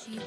Bonjour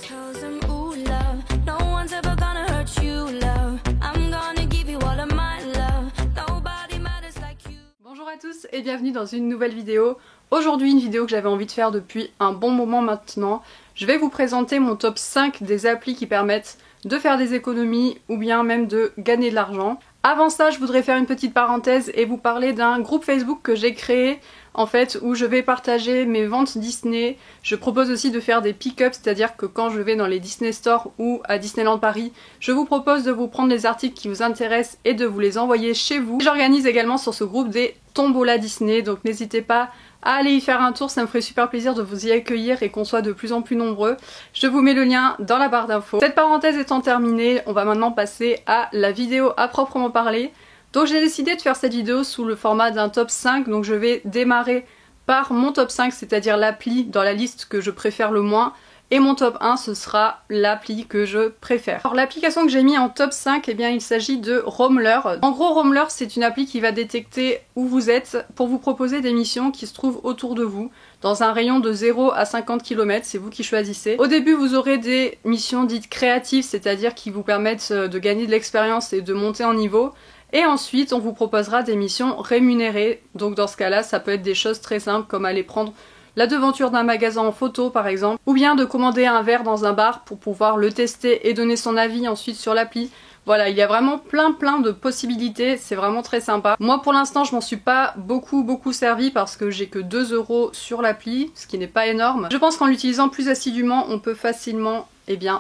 à tous et bienvenue dans une nouvelle vidéo. Aujourd'hui une vidéo que j'avais envie de faire depuis un bon moment maintenant. Je vais vous présenter mon top 5 des applis qui permettent de faire des économies ou bien même de gagner de l'argent. Avant ça, je voudrais faire une petite parenthèse et vous parler d'un groupe Facebook que j'ai créé en fait où je vais partager mes ventes Disney. Je propose aussi de faire des pick-up, c'est-à-dire que quand je vais dans les Disney Store ou à Disneyland Paris, je vous propose de vous prendre les articles qui vous intéressent et de vous les envoyer chez vous. J'organise également sur ce groupe des tombolas Disney, donc n'hésitez pas à aller y faire un tour, ça me ferait super plaisir de vous y accueillir et qu'on soit de plus en plus nombreux. Je vous mets le lien dans la barre d'infos. Cette parenthèse étant terminée, on va maintenant passer à la vidéo à proprement parler. Donc j'ai décidé de faire cette vidéo sous le format d'un top 5, donc je vais démarrer par mon top 5, c'est-à-dire l'appli dans la liste que je préfère le moins. Et mon top 1, ce sera l'appli que je préfère. Alors l'application que j'ai mis en top 5, eh bien il s'agit de Roamler. En gros, Roamler, c'est une appli qui va détecter où vous êtes pour vous proposer des missions qui se trouvent autour de vous, dans un rayon de 0 à 50 km, c'est vous qui choisissez. Au début, vous aurez des missions dites créatives, c'est-à-dire qui vous permettent de gagner de l'expérience et de monter en niveau. Et ensuite, on vous proposera des missions rémunérées. Donc dans ce cas-là, ça peut être des choses très simples comme aller prendre la devanture d'un magasin en photo par exemple, ou bien de commander un verre dans un bar pour pouvoir le tester et donner son avis ensuite sur l'appli. Voilà, il y a vraiment plein de possibilités, c'est vraiment très sympa. Moi pour l'instant je m'en suis pas beaucoup servi parce que j'ai que 2 € sur l'appli, ce qui n'est pas énorme. Je pense qu'en l'utilisant plus assidûment, on peut facilement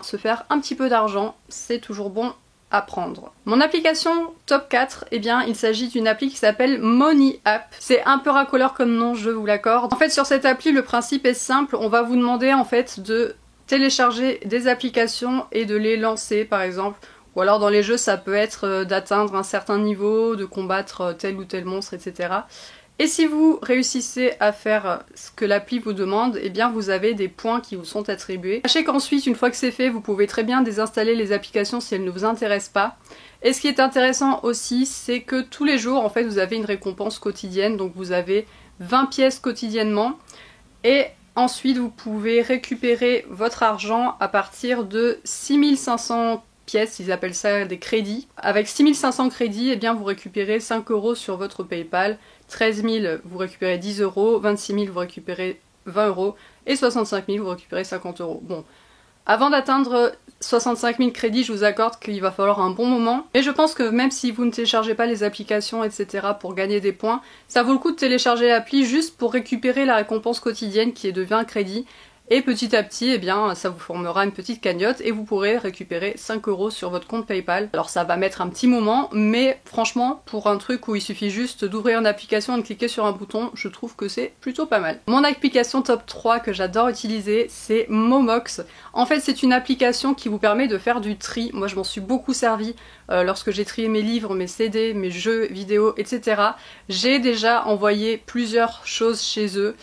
se faire un petit peu d'argent, c'est toujours bon à prendre. Mon application top 4, il s'agit d'une appli qui s'appelle Money App. C'est un peu racoleur comme nom, je vous l'accorde. En fait, sur cette appli, le principe est simple. On va vous demander en fait de télécharger des applications et de les lancer, par exemple. Ou alors dans les jeux, ça peut être d'atteindre un certain niveau, de combattre tel ou tel monstre, etc. Et si vous réussissez à faire ce que l'appli vous demande, vous avez des points qui vous sont attribués. Sachez qu'ensuite, une fois que c'est fait, vous pouvez très bien désinstaller les applications si elles ne vous intéressent pas. Et ce qui est intéressant aussi, c'est que tous les jours, en fait, vous avez une récompense quotidienne. Donc vous avez 20 pièces quotidiennement. Et ensuite, vous pouvez récupérer votre argent à partir de 6500 pièces, ils appellent ça des crédits. Avec 6500 crédits, vous récupérez 5 € sur votre PayPal. 13 000, vous récupérez 10 €, 26 000, vous récupérez 20 € et 65 000, vous récupérez 50 €. Bon, avant d'atteindre 65 000 crédits, je vous accorde qu'il va falloir un bon moment. Mais je pense que même si vous ne téléchargez pas les applications, etc. pour gagner des points, ça vaut le coup de télécharger l'appli juste pour récupérer la récompense quotidienne qui est de 20 crédits. Et petit à petit, ça vous formera une petite cagnotte et vous pourrez récupérer 5 € sur votre compte PayPal. Alors ça va mettre un petit moment, mais franchement, pour un truc où il suffit juste d'ouvrir une application et de cliquer sur un bouton, je trouve que c'est plutôt pas mal. Mon application top 3 que j'adore utiliser, c'est Momox. En fait, c'est une application qui vous permet de faire du tri. Moi, je m'en suis beaucoup servi lorsque j'ai trié mes livres, mes CD, mes jeux vidéo, etc. J'ai déjà envoyé plusieurs choses chez eux.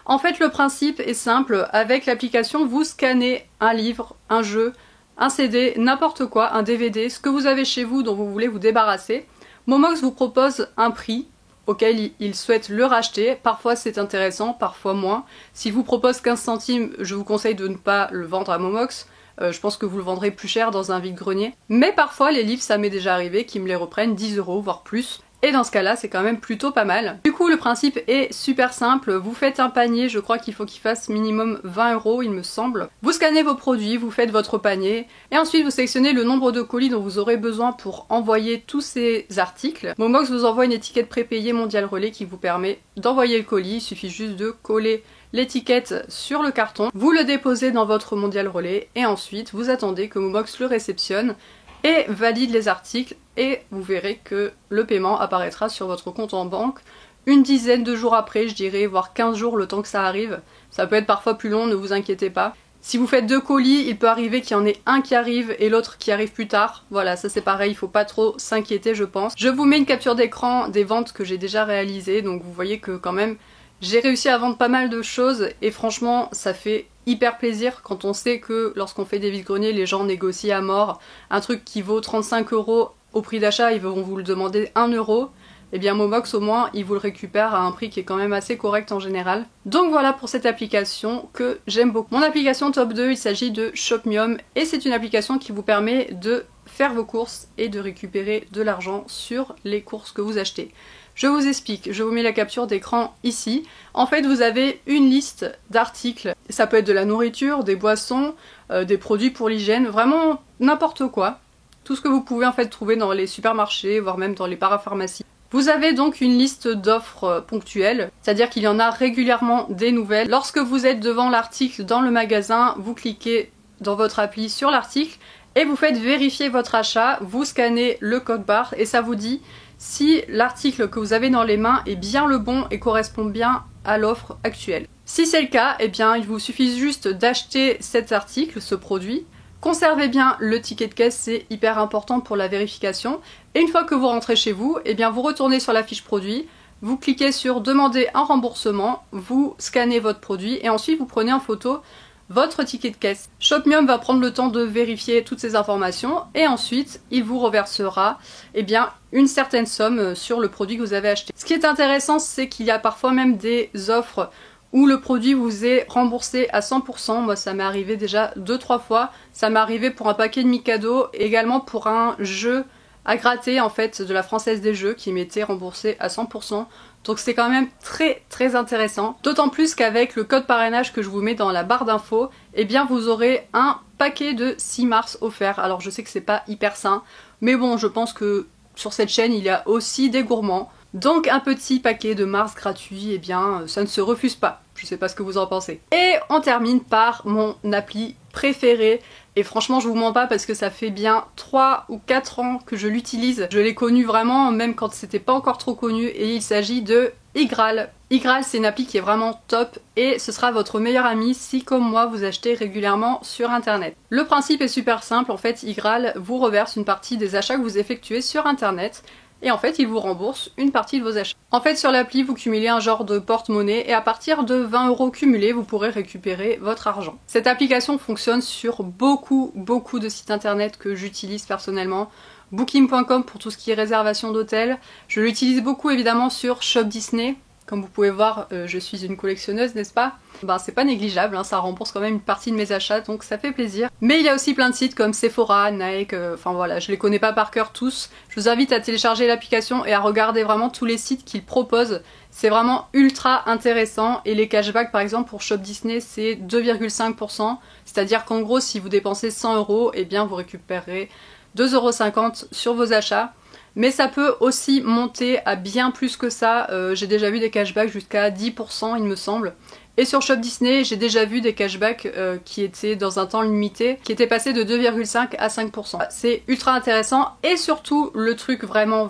En fait, le principe est simple. Avec l'application, vous scannez un livre, un jeu, un CD, n'importe quoi, un DVD, ce que vous avez chez vous dont vous voulez vous débarrasser. Momox vous propose un prix auquel il souhaite le racheter. Parfois c'est intéressant, parfois moins. S'il vous propose 15 centimes, je vous conseille de ne pas le vendre à Momox. Je pense que vous le vendrez plus cher dans un vide-grenier. Mais parfois les livres, ça m'est déjà arrivé qu'ils me les reprennent 10 €, voire plus. Et dans ce cas-là, c'est quand même plutôt pas mal. Du coup, le principe est super simple. Vous faites un panier, je crois qu'il faut qu'il fasse minimum 20 €, il me semble. Vous scannez vos produits, vous faites votre panier, et ensuite vous sélectionnez le nombre de colis dont vous aurez besoin pour envoyer tous ces articles. Momox vous envoie une étiquette prépayée Mondial Relais qui vous permet d'envoyer le colis. Il suffit juste de coller l'étiquette sur le carton. Vous le déposez dans votre Mondial Relais, et ensuite vous attendez que Momox le réceptionne et valide les articles et vous verrez que le paiement apparaîtra sur votre compte en banque une dizaine de jours après, je dirais, voire 15 jours le temps que ça arrive. Ça peut être parfois plus long, ne vous inquiétez pas. Si vous faites 2 colis, il peut arriver qu'il y en ait un qui arrive et l'autre qui arrive plus tard. Voilà, ça c'est pareil, il faut pas trop s'inquiéter je pense. Je vous mets une capture d'écran des ventes que j'ai déjà réalisées, donc vous voyez que quand même j'ai réussi à vendre pas mal de choses et franchement ça fait hyper plaisir quand on sait que lorsqu'on fait des vide-greniers, les gens négocient à mort. Un truc qui vaut 35 € au prix d'achat, ils vont vous le demander 1 €. eh bien Momox au moins il vous le récupère à un prix qui est quand même assez correct en général. Donc voilà pour cette application que j'aime beaucoup. Mon application top 2, il s'agit de Shopmium et c'est une application qui vous permet de faire vos courses et de récupérer de l'argent sur les courses que vous achetez. Je vous explique, je vous mets la capture d'écran ici. En fait, vous avez une liste d'articles. Ça peut être de la nourriture, des boissons, des produits pour l'hygiène, vraiment n'importe quoi. Tout ce que vous pouvez en fait trouver dans les supermarchés, voire même dans les parapharmacies. Vous avez donc une liste d'offres ponctuelles, c'est-à-dire qu'il y en a régulièrement des nouvelles. Lorsque vous êtes devant l'article dans le magasin, vous cliquez dans votre appli sur l'article et vous faites vérifier votre achat, vous scannez le code barre et ça vous dit si l'article que vous avez dans les mains est bien le bon et correspond bien à l'offre actuelle. Si c'est le cas, eh bien il vous suffit juste d'acheter cet article, ce produit. Conservez bien le ticket de caisse, c'est hyper important pour la vérification. Et une fois que vous rentrez chez vous, eh bien vous retournez sur la fiche produit, vous cliquez sur demander un remboursement, vous scannez votre produit et ensuite vous prenez en photo votre ticket de caisse. Shopmium va prendre le temps de vérifier toutes ces informations et ensuite il vous reversera eh bien, une certaine somme sur le produit que vous avez acheté. Ce qui est intéressant, c'est qu'il y a parfois même des offres où le produit vous est remboursé à 100%. Moi ça m'est arrivé déjà 2-3 fois. Ça m'est arrivé pour un paquet de Mikado et également pour un jeu à gratter en fait de la Française des Jeux qui m'était remboursé à 100%. Donc c'est quand même très intéressant. D'autant plus qu'avec le code parrainage que je vous mets dans la barre d'infos, eh bien vous aurez un paquet de 6 Mars offert. Alors je sais que c'est pas hyper sain, mais bon je pense que sur cette chaîne il y a aussi des gourmands. Donc un petit paquet de Mars gratuit, eh bien ça ne se refuse pas. Je sais pas ce que vous en pensez. Et on termine par mon appli préférée. Et franchement je vous mens pas parce que ça fait bien 3 ou 4 ans que je l'utilise. Je l'ai connu vraiment même quand c'était pas encore trop connu et il s'agit de Igral. Igral c'est une appli qui est vraiment top et ce sera votre meilleur ami si comme moi vous achetez régulièrement sur internet. Le principe est super simple, en fait Igral vous reverse une partie des achats que vous effectuez sur internet. Et en fait il vous rembourse une partie de vos achats. En fait sur l'appli vous cumulez un genre de porte-monnaie et à partir de 20 € cumulés vous pourrez récupérer votre argent. Cette application fonctionne sur beaucoup de sites internet que j'utilise personnellement. Booking.com pour tout ce qui est réservation d'hôtel. Je l'utilise beaucoup évidemment sur Shop Disney. Comme vous pouvez voir, je suis une collectionneuse, n'est-ce pas? Ben, c'est pas négligeable, hein, ça rembourse quand même une partie de mes achats, donc ça fait plaisir. Mais il y a aussi plein de sites comme Sephora, Nike, enfin voilà, je les connais pas par cœur tous. Je vous invite à télécharger l'application et à regarder vraiment tous les sites qu'ils proposent. C'est vraiment ultra intéressant et les cashbacks par exemple pour Shop Disney c'est 2,5%. C'est-à-dire qu'en gros si vous dépensez 100 €, eh bien vous récupérerez 2,50 € sur vos achats. Mais ça peut aussi monter à bien plus que ça. J'ai déjà vu des cashbacks jusqu'à 10% il me semble. Et sur Shop Disney, j'ai déjà vu des cashbacks qui étaient dans un temps limité, qui étaient passés de 2,5 à 5%. C'est ultra intéressant et surtout le truc vraiment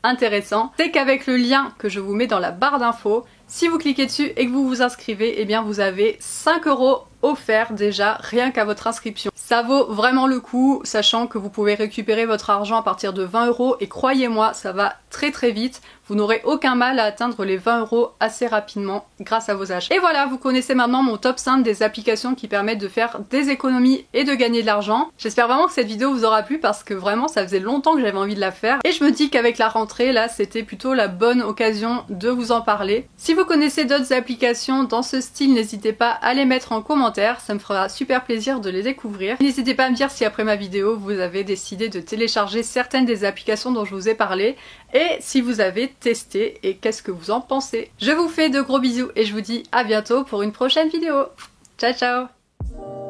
intéressant, c'est qu'avec le lien que je vous mets dans la barre d'infos, si vous cliquez dessus et que vous vous inscrivez, eh bien vous avez 5 € offerts déjà rien qu'à votre inscription. Ça vaut vraiment le coup, sachant que vous pouvez récupérer votre argent à partir de 20 € et croyez-moi, ça va très vite. Vous n'aurez aucun mal à atteindre les 20 € assez rapidement grâce à vos achats. Et voilà, vous connaissez maintenant mon top 5 des applications qui permettent de faire des économies et de gagner de l'argent. J'espère vraiment que cette vidéo vous aura plu parce que vraiment ça faisait longtemps que j'avais envie de la faire. Et je me dis qu'avec la rentrée, là, c'était plutôt la bonne occasion de vous en parler. Si vous connaissez d'autres applications dans ce style, n'hésitez pas à les mettre en commentaire, ça me fera super plaisir de les découvrir. N'hésitez pas à me dire si après ma vidéo, vous avez décidé de télécharger certaines des applications dont je vous ai parlé et si vous avez testé et qu'est-ce que vous en pensez. Je vous fais de gros bisous et je vous dis à bientôt pour une prochaine vidéo. Ciao ciao!